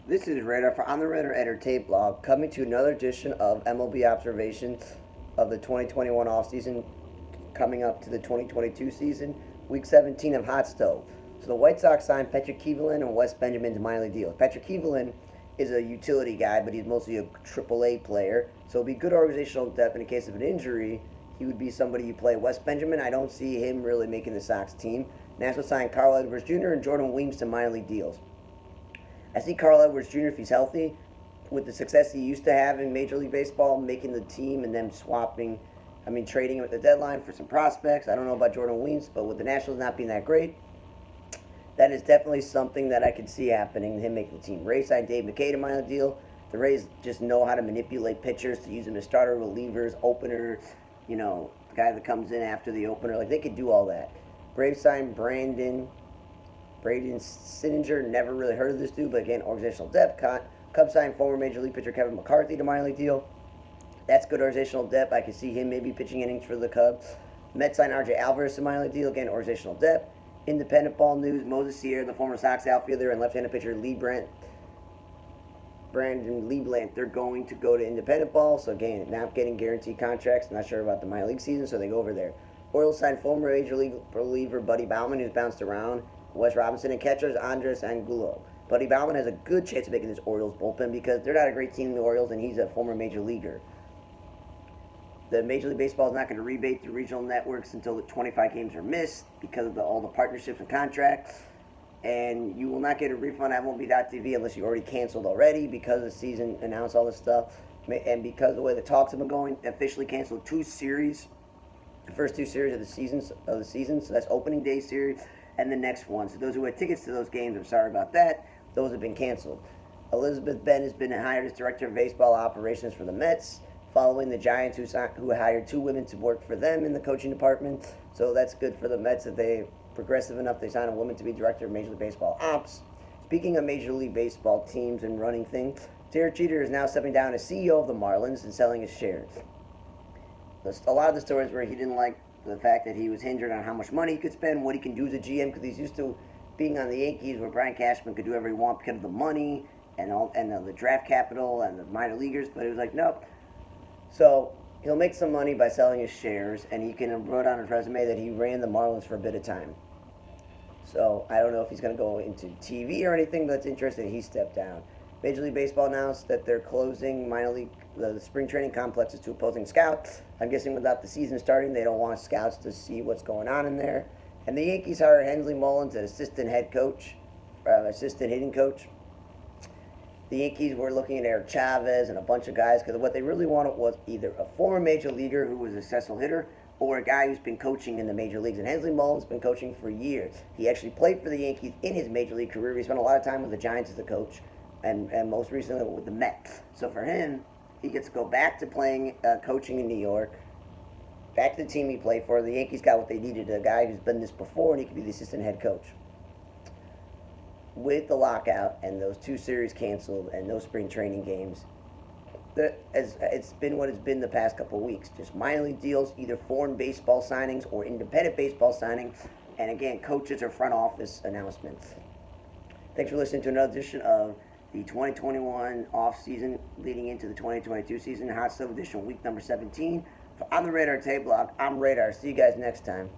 This is Radar for On the Radar Entertainment blog, coming to another edition of MLB observations of the 2021 offseason, coming up to the 2022 season, Week 17 of Hotstove. So the White Sox signed Patrick Cleveland and Wes Benjamin to minor league deals. Patrick Cleveland is a utility guy, but he's mostly a AAA player, so it'll be good organizational depth in the case of an injury. He would be somebody you play. Wes Benjamin, I don't see him really making the Sox team. Nationals signed Carl Edwards Jr. and Jordan Weems to minor league deals. I see Carl Edwards Jr., if he's healthy, with the success he used to have in Major League Baseball, making the team and then trading him at the deadline for some prospects. I don't know about Jordan Weems, but with the Nationals not being that great, that is definitely something that I could see happening, him making the team. Rays signed Dave McKay to minor deal. The Rays just know how to manipulate pitchers to use them as starter, relievers, opener, the guy that comes in after the opener. Like, they could do all that. Braves signed Braden Sittinger, never really heard of this dude, but again, organizational depth. Cubs signed former Major League pitcher Kevin McCarthy to minor league deal. That's good organizational depth. I can see him maybe pitching innings for the Cubs. Mets signed RJ Alvarez to minor league deal, again, organizational depth. Independent ball news, Moses Sierra, the former Sox outfielder, and left-handed pitcher Brandon Liebland, they're going to go to independent ball, so again, not getting guaranteed contracts. Not sure about the minor league season, so they go over there. Orioles signed former Major League reliever Buddy Bauman, who's bounced around. Wes Robinson, and catchers Andres Angulo. Buddy Bauman has a good chance of making this Orioles bullpen because they're not a great team, the Orioles, and he's a former major leaguer. The Major League Baseball is not going to rebate through regional networks until the 25 games are missed because of all the partnerships and contracts. And you will not get a refund at MLB.tv unless you already canceled already because the season announced all this stuff. And because of the way the talks have been going, officially canceled the first two series of the season. So that's opening day series and the next one. So those who had tickets to those games, I'm sorry about that. Those have been canceled. Elizabeth Ben has been hired as Director of Baseball Operations for the Mets, following the Giants who hired two women to work for them in the coaching department. So that's good for the Mets that they're progressive enough. They signed a woman to be Director of Major League Baseball Ops. Speaking of Major League Baseball teams and running things, Derek Jeter is now stepping down as CEO of the Marlins and selling his shares. A lot of the stories where he didn't like the fact that he was hindered on how much money he could spend, what he can do as a GM, because he's used to being on the Yankees where Brian Cashman could do whatever he wanted because of the money and the draft capital and the minor leaguers, but he was like, nope. So he'll make some money by selling his shares, and he can write on his resume that he ran the Marlins for a bit of time. So I don't know if he's going to go into TV or anything, but it's interesting he stepped down. Major League Baseball announced that they're closing the spring training complexes to opposing scouts. I'm guessing without the season starting, they don't want scouts to see what's going on in there. And the Yankees hired Hensley Mullins as assistant hitting coach. The Yankees were looking at Eric Chavez and a bunch of guys because what they really wanted was either a former major leaguer who was a successful hitter or a guy who's been coaching in the major leagues. And Hensley Mullins has been coaching for years. He actually played for the Yankees in his major league career. He spent a lot of time with the Giants as a coach. And most recently with the Mets. So for him, he gets to go back to playing, coaching in New York, back to the team he played for. The Yankees got what they needed, a guy who's been this before, and he could be the assistant head coach. With the lockout and those two series canceled and no spring training games, it's been what it's been the past couple of weeks. Just minor league deals, either foreign baseball signings or independent baseball signings, and again, coaches or front office announcements. Thanks for listening to another edition of the 2021 off-season leading into the 2022 season, Hotstove edition, week number 17. For On the Radar Tape Block, I'm Radar. See you guys next time.